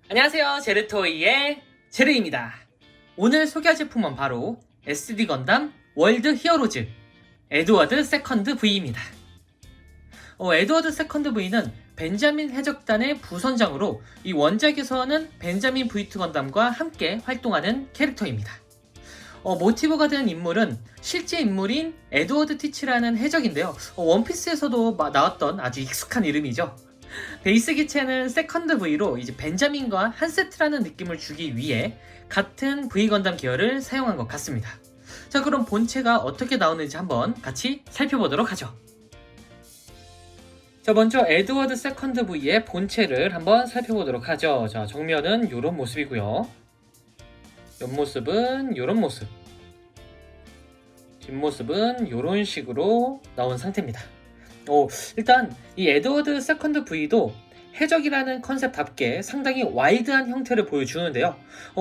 안녕하세요, 제르토이의 제르입니다. 오늘 소개할 제품은 바로 SD 건담 월드 히어로즈 에드워드 세컨드 V입니다. 에드워드 세컨드 V는 벤자민 해적단의 부선장으로 이 원작에서는 벤자민 V2 건담과 함께 활동하는 캐릭터입니다. 모티브가 된 인물은 실제 인물인 에드워드 티치라는 해적인데요. 원피스에서도 나왔던 아주 익숙한 이름이죠. 베이스 기체는 세컨드 V로 이제 벤자민과 한 세트라는 느낌을 주기 위해 같은 V 건담 계열을 사용한 것 같습니다. 자, 그럼 본체가 어떻게 나오는지 한번 같이 살펴보도록 하죠. 자, 먼저 에드워드 세컨드 V의 본체를 한번 살펴보도록 하죠. 자, 정면은 이런 모습이고요. 옆모습은 이런 모습, 뒷모습은 이런 식으로 나온 상태입니다. 일단 이 에드워드 세컨드 V도 해적이라는 컨셉답게 상당히 와일드한 형태를 보여주는데요.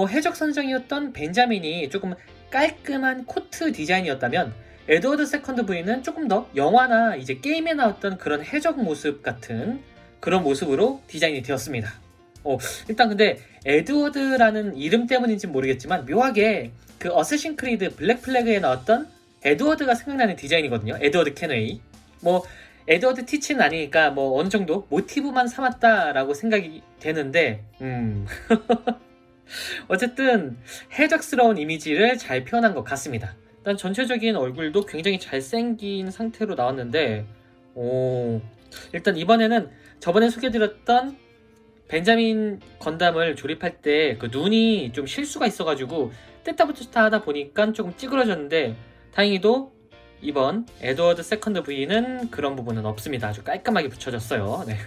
해적 선장이었던 벤자민이 조금 깔끔한 코트 디자인이었다면 에드워드 세컨드 V는 조금 더 영화나 이제 게임에 나왔던 그런 해적 모습 같은 그런 모습으로 디자인이 되었습니다. 일단 근데 에드워드라는 이름 때문인지 모르겠지만 묘하게 그 어쌔신 크리드 블랙 플래그에 나왔던 에드워드가 생각나는 디자인이거든요. 에드워드 케너이. 에드워드 티치는 아니니까 어느 정도 모티브만 삼았다라고 생각이 되는데 어쨌든 해적스러운 이미지를 잘 표현한 것 같습니다. 일단 전체적인 얼굴도 굉장히 잘생긴 상태로 나왔는데 일단 이번에는 저번에 소개드렸던 벤자민 건담을 조립할 때 그 눈이 좀 실수가 있어가지고 뗐다 붙였다 하다 보니까 조금 찌그러졌는데 다행히도 이번 에드워드 세컨드 V는 그런 부분은 없습니다. 아주 깔끔하게 붙여졌어요. 네.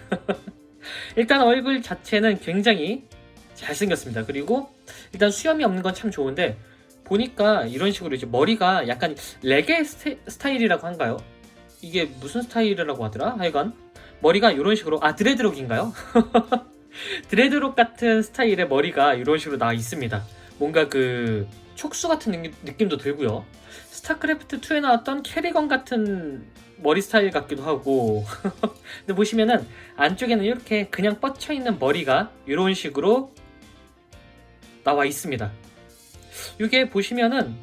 일단 얼굴 자체는 굉장히 잘생겼습니다. 그리고 일단 수염이 없는 건 참 좋은데 보니까 이런 식으로 이제 머리가 약간 레게 스타일이라고 한가요? 이게 무슨 스타일이라고 하더라? 하여간 머리가 이런 식으로 드레드록인가요? 드레드록 같은 스타일의 머리가 이런 식으로 나와 있습니다. 뭔가 그 촉수 같은 느낌도 들고요. 스타크래프트2에 나왔던 캐리건 같은 머리 스타일 같기도 하고 근데 보시면은 안쪽에는 이렇게 그냥 뻗쳐있는 머리가 이런 식으로 나와 있습니다. 이게 보시면은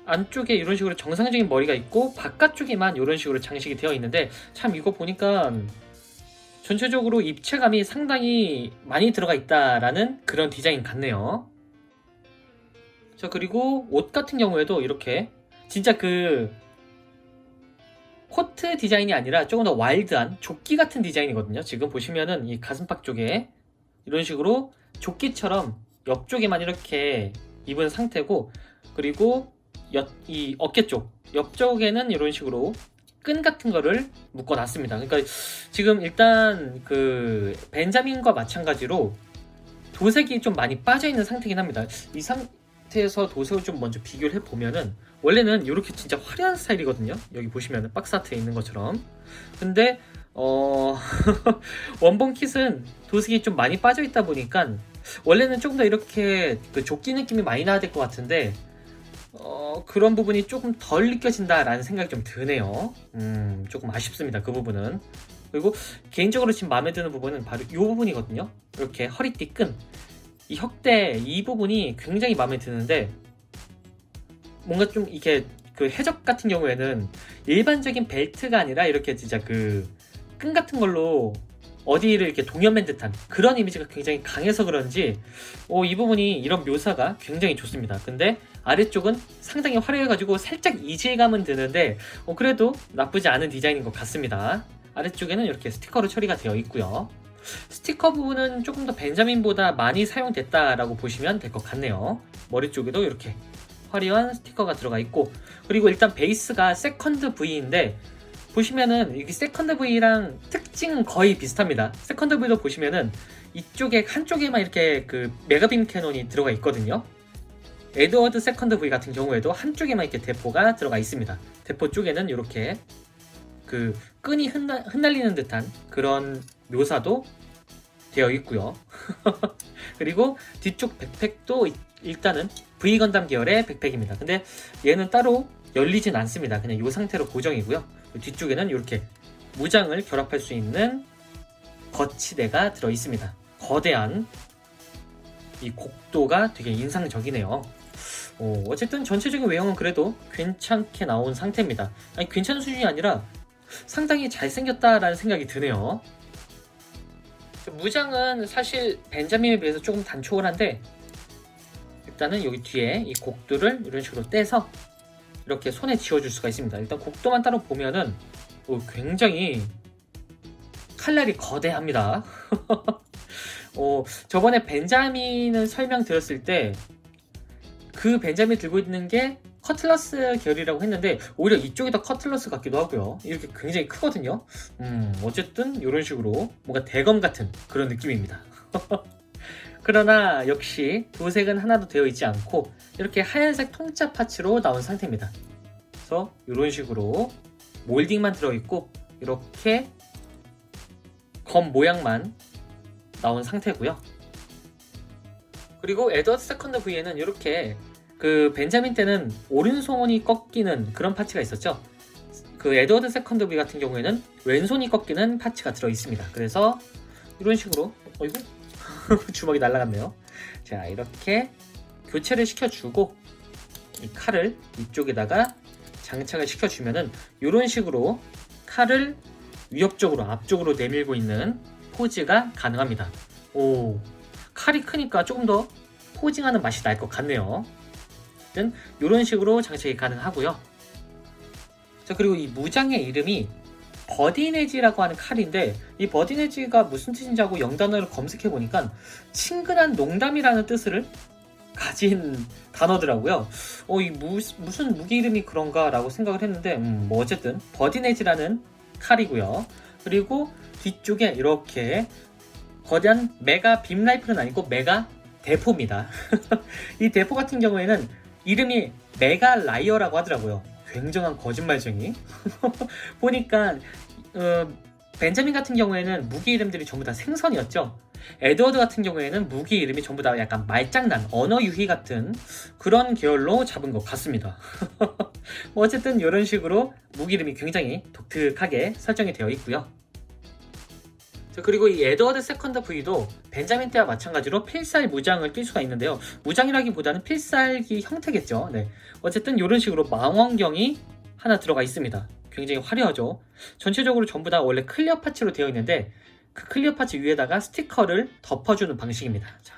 안쪽에 이런 식으로 정상적인 머리가 있고 바깥쪽에만 이런 식으로 장식이 되어 있는데 참 이거 보니까 전체적으로 입체감이 상당히 많이 들어가 있다라는 그런 디자인 같네요. 자, 그리고 옷 같은 경우에도 이렇게 진짜 그 코트 디자인이 아니라 조금 더 와일드한 조끼 같은 디자인이거든요. 지금 보시면은 이 가슴팍 쪽에 이런 식으로 조끼처럼 옆쪽에만 이렇게 입은 상태고, 그리고 이 어깨 쪽 옆쪽에는 이런 식으로 끈 같은 거를 묶어 놨습니다. 그러니까 지금 일단 그 벤자민과 마찬가지로 도색이 좀 많이 빠져 있는 상태긴 합니다. 이 상태에서 도색을 좀 먼저 비교를 해보면은 원래는 이렇게 진짜 화려한 스타일이거든요. 여기 보시면은 박스 아트에 있는 것처럼. 근데 원본 킷은 도색이 좀 많이 빠져 있다 보니까 원래는 조금 더 이렇게 그 조끼 느낌이 많이 나야 될 것 같은데 그런 부분이 조금 덜 느껴진다라는 생각이 좀 드네요. 조금 아쉽습니다, 그 부분은. 그리고 개인적으로 지금 마음에 드는 부분은 바로 이 부분이거든요. 이렇게 허리띠 끈, 이 혁대 이 부분이 굉장히 마음에 드는데 뭔가 좀 이게 그 해적 같은 경우에는 일반적인 벨트가 아니라 이렇게 진짜 그 끈 같은 걸로 어디를 이렇게 동여맨 듯한 그런 이미지가 굉장히 강해서 그런지 이 부분이 이런 묘사가 굉장히 좋습니다. 근데 아래쪽은 상당히 화려해가지고 살짝 이질감은 드는데 그래도 나쁘지 않은 디자인인 것 같습니다. 아래쪽에는 이렇게 스티커로 처리가 되어 있고요. 스티커 부분은 조금 더 벤자민보다 많이 사용됐다라고 보시면 될 것 같네요. 머리 쪽에도 이렇게 화려한 스티커가 들어가 있고, 그리고 일단 베이스가 세컨드 V인데 보시면은 이게 세컨드 V랑 특징은 거의 비슷합니다. 세컨드 V도 보시면은 이쪽에 한쪽에만 이렇게 그 메가빔 캐논이 들어가 있거든요. 에드워드 세컨드 V 같은 경우에도 한쪽에만 이렇게 대포가 들어가 있습니다. 대포 쪽에는 이렇게 그 끈이 흩날리는 듯한 그런 묘사도 되어 있고요. 그리고 뒤쪽 백팩도 일단은 V 건담 계열의 백팩입니다. 근데 얘는 따로 열리진 않습니다. 그냥 이 상태로 고정이고요. 뒤쪽에는 이렇게 무장을 결합할 수 있는 거치대가 들어 있습니다. 거대한 이 곡도가 되게 인상적이네요. 어쨌든 전체적인 외형은 그래도 괜찮게 나온 상태입니다. 아니, 괜찮은 수준이 아니라 상당히 잘생겼다라는 생각이 드네요. 무장은 사실 벤자민에 비해서 조금 단촐을 한데, 일단은 여기 뒤에 이 곡도를 이런 식으로 떼서 이렇게 손에 쥐어줄 수가 있습니다. 일단 곡도만 따로 보면은 굉장히 칼날이 거대합니다. 저번에 벤자민을 설명드렸을 때 그 벤자민 들고 있는 게 커틀러스 결이라고 했는데 오히려 이쪽이 더 커틀러스 같기도 하고요. 이렇게 굉장히 크거든요. 어쨌든 이런 식으로 뭔가 대검 같은 그런 느낌입니다. 그러나 역시 도색은 하나도 되어 있지 않고 이렇게 하얀색 통짜 파츠로 나온 상태입니다. 그래서 이런 식으로 몰딩만 들어있고 이렇게 검 모양만 나온 상태고요. 그리고 에드워드 세컨드 V에는 이렇게 그 벤자민 때는 오른손이 꺾이는 그런 파츠가 있었죠. 그 에드워드 세컨드 V 같은 경우에는 왼손이 꺾이는 파츠가 들어 있습니다. 그래서 이런 식으로 어이구 주먹이 날아갔네요. 자, 이렇게 교체를 시켜주고 이 칼을 이쪽에다가 장착을 시켜주면은 이런 식으로 칼을 위협적으로 앞쪽으로 내밀고 있는 포즈가 가능합니다. 칼이 크니까 조금 더 포징하는 맛이 날 것 같네요. 어쨌든 이런 식으로 장착이 가능하고요. 자, 그리고 이 무장의 이름이 버디네지라고 하는 칼인데 이 버디네지가 무슨 뜻인지 하고 영단어를 검색해 보니까 친근한 농담이라는 뜻을 가진 단어더라고요. 이 무슨 무기 이름이 그런가 라고 생각을 했는데 뭐 어쨌든 버디네지라는 칼이고요. 그리고 뒤쪽에 이렇게 거대한 메가 빔 라이플은 아니고 메가 대포입니다. 이 대포 같은 경우에는 이름이 메가 라이어라고 하더라고요. 굉장한 거짓말쟁이. 보니까 벤자민 같은 경우에는 무기 이름들이 전부 다 생선이었죠. 에드워드 같은 경우에는 무기 이름이 전부 다 약간 말장난, 언어 유희 같은 그런 계열로 잡은 것 같습니다. 뭐 어쨌든 이런 식으로 무기 이름이 굉장히 독특하게 설정이 되어 있고요. 그리고 이 에드워드 세컨드 V도 벤자민 때와 마찬가지로 필살 무장을 낄 수가 있는데요. 무장이라기보다는 필살기 형태겠죠. 네. 어쨌든 이런 식으로 망원경이 하나 들어가 있습니다. 굉장히 화려하죠. 전체적으로 전부 다 원래 클리어 파츠로 되어 있는데 그 클리어 파츠 위에다가 스티커를 덮어주는 방식입니다. 자,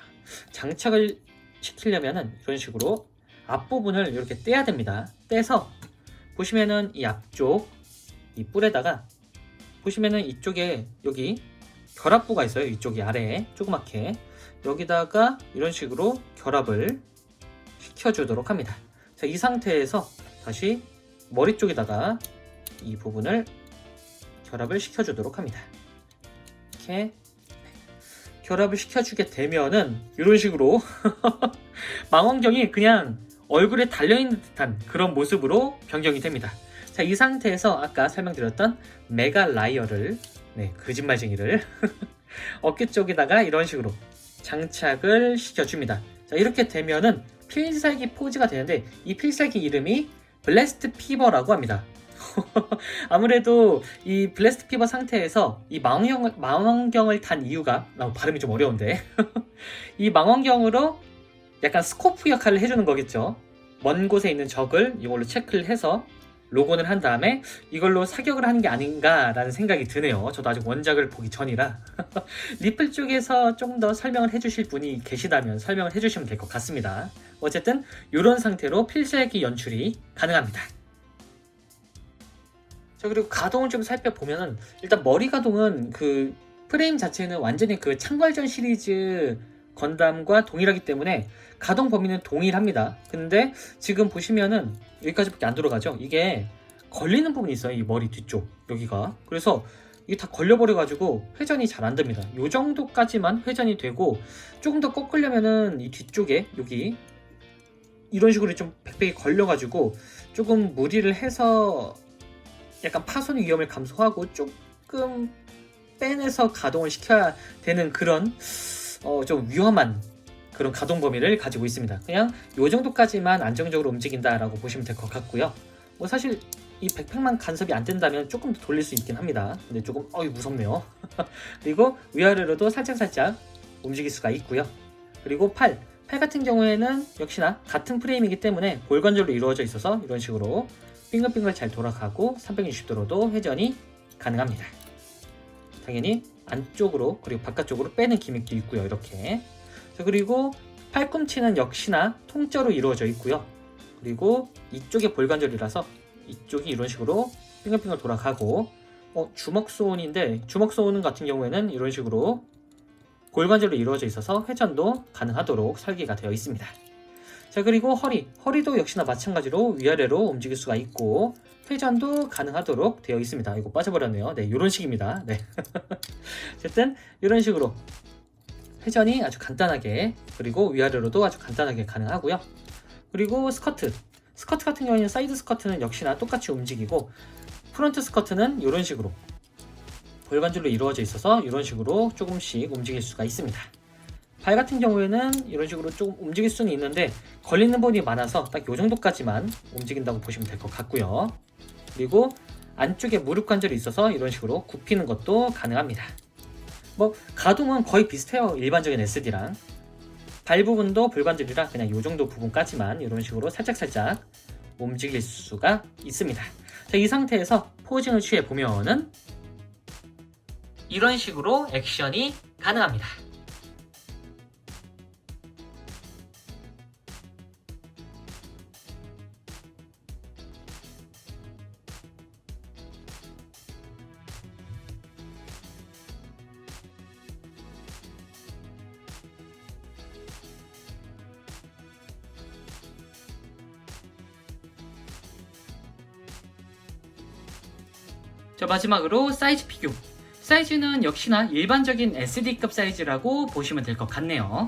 장착을 시키려면은 이런 식으로 앞부분을 이렇게 떼야 됩니다. 떼서 보시면은 이 앞쪽 이 뿔에다가 보시면은 이쪽에 여기 결합부가 있어요. 이쪽이 아래에 조그맣게 여기다가 이런 식으로 결합을 시켜주도록 합니다. 자, 이 상태에서 다시 머리 쪽에다가 이 부분을 결합을 시켜주도록 합니다. 이렇게 결합을 시켜주게 되면은 이런 식으로 망원경이 그냥 얼굴에 달려있는 듯한 그런 모습으로 변경이 됩니다. 자, 이 상태에서 아까 설명드렸던 메가 라이어를 거짓말쟁이를 어깨 쪽에다가 이런 식으로 장착을 시켜줍니다. 자, 이렇게 되면은 필살기 포즈가 되는데 이 필살기 이름이 블래스트 피버라고 합니다. 아무래도 이 블래스트 피버 상태에서 이 망원경을 단 이유가 발음이 좀 어려운데 이 망원경으로 약간 스코프 역할을 해주는 거겠죠. 먼 곳에 있는 적을 이걸로 체크를 해서 로건을 한 다음에 이걸로 사격을 하는 게 아닌가라는 생각이 드네요. 저도 아직 원작을 보기 전이라 리플 쪽에서 조금 더 설명을 해주실 분이 계시다면 설명을 해주시면 될 것 같습니다. 어쨌든 이런 상태로 필살기 연출이 가능합니다. 자, 그리고 가동을 좀 살펴보면은 일단 머리 가동은 그 프레임 자체는 완전히 그 창궐전 시리즈 건담과 동일하기 때문에 가동 범위는 동일합니다. 근데 지금 보시면은 여기까지밖에 안 들어가죠. 이게 걸리는 부분이 있어요. 이 머리 뒤쪽 여기가. 그래서 이게 다 걸려버려가지고 회전이 잘 안 됩니다. 이 정도까지만 회전이 되고 조금 더 꺾으려면은 이 뒤쪽에 여기 이런 식으로 좀 백백이 걸려가지고 조금 무리를 해서 약간 파손 위험을 감소하고 조금 빼내서 가동을 시켜야 되는 그런 좀 위험한 그런 가동 범위를 가지고 있습니다. 그냥 이 정도까지만 안정적으로 움직인다라고 보시면 될 것 같고요. 뭐 사실 이 백팩만 간섭이 안 된다면 조금 더 돌릴 수 있긴 합니다. 근데 조금 무섭네요. 그리고 위아래로도 살짝살짝 움직일 수가 있고요. 그리고 팔 같은 경우에는 역시나 같은 프레임이기 때문에 볼관절로 이루어져 있어서 이런 식으로 빙글빙글 잘 돌아가고 360도로도 회전이 가능합니다. 당연히 안쪽으로 그리고 바깥쪽으로 빼는 기믹도 있고요. 이렇게. 그리고 팔꿈치는 역시나 통째로 이루어져 있고요. 그리고 이쪽에 볼관절이라서 이쪽이 이런 식으로 빙글빙글 돌아가고 주먹 소원인데 주먹 소원 같은 경우에는 이런 식으로 골관절로 이루어져 있어서 회전도 가능하도록 설계가 되어 있습니다. 자, 그리고 허리도 역시나 마찬가지로 위아래로 움직일 수가 있고 회전도 가능하도록 되어 있습니다. 이거 빠져버렸네요. 네, 이런 식입니다. 네. 어쨌든 이런 식으로 회전이 아주 간단하게 그리고 위아래로도 아주 간단하게 가능하고요. 그리고 스커트 같은 경우에는 사이드 스커트는 역시나 똑같이 움직이고 프론트 스커트는 이런 식으로 골반줄로 이루어져 있어서 이런 식으로 조금씩 움직일 수가 있습니다. 발 같은 경우에는 이런 식으로 조금 움직일 수는 있는데 걸리는 부분이 많아서 딱 이 정도까지만 움직인다고 보시면 될 것 같고요. 그리고 안쪽에 무릎 관절이 있어서 이런 식으로 굽히는 것도 가능합니다. 가동은 거의 비슷해요. 일반적인 SD랑. 발 부분도 불관절이라 그냥 이 정도 부분까지만 이런 식으로 살짝살짝 움직일 수가 있습니다. 자, 이 상태에서 포징을 취해 보면은 이런 식으로 액션이 가능합니다. 자, 마지막으로 사이즈 비교. 사이즈는 역시나 일반적인 SD급 사이즈라고 보시면 될 것 같네요.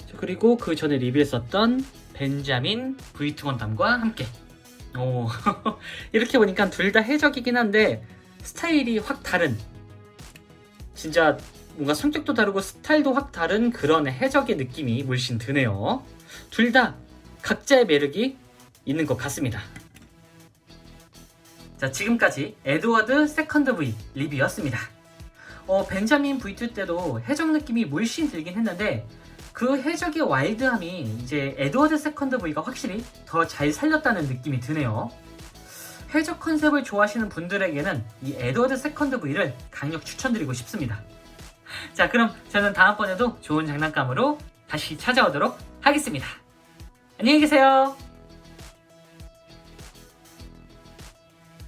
자, 그리고 그 전에 리뷰했었던 벤자민 V2 건담과 함께 이렇게 보니까 둘 다 해적이긴 한데 스타일이 확 다른, 진짜 뭔가 성격도 다르고 스타일도 확 다른 그런 해적의 느낌이 물씬 드네요. 둘 다 각자의 매력이 있는 것 같습니다. 자, 지금까지 에드워드 세컨드 V 리뷰였습니다. 벤자민 V2 때도 해적 느낌이 물씬 들긴 했는데 그 해적의 와일드함이 이제 에드워드 세컨드 V가 확실히 더 잘 살렸다는 느낌이 드네요. 해적 컨셉을 좋아하시는 분들에게는 이 에드워드 세컨드 V를 강력 추천드리고 싶습니다. 자, 그럼 저는 다음번에도 좋은 장난감으로 다시 찾아오도록 하겠습니다. 안녕히 계세요.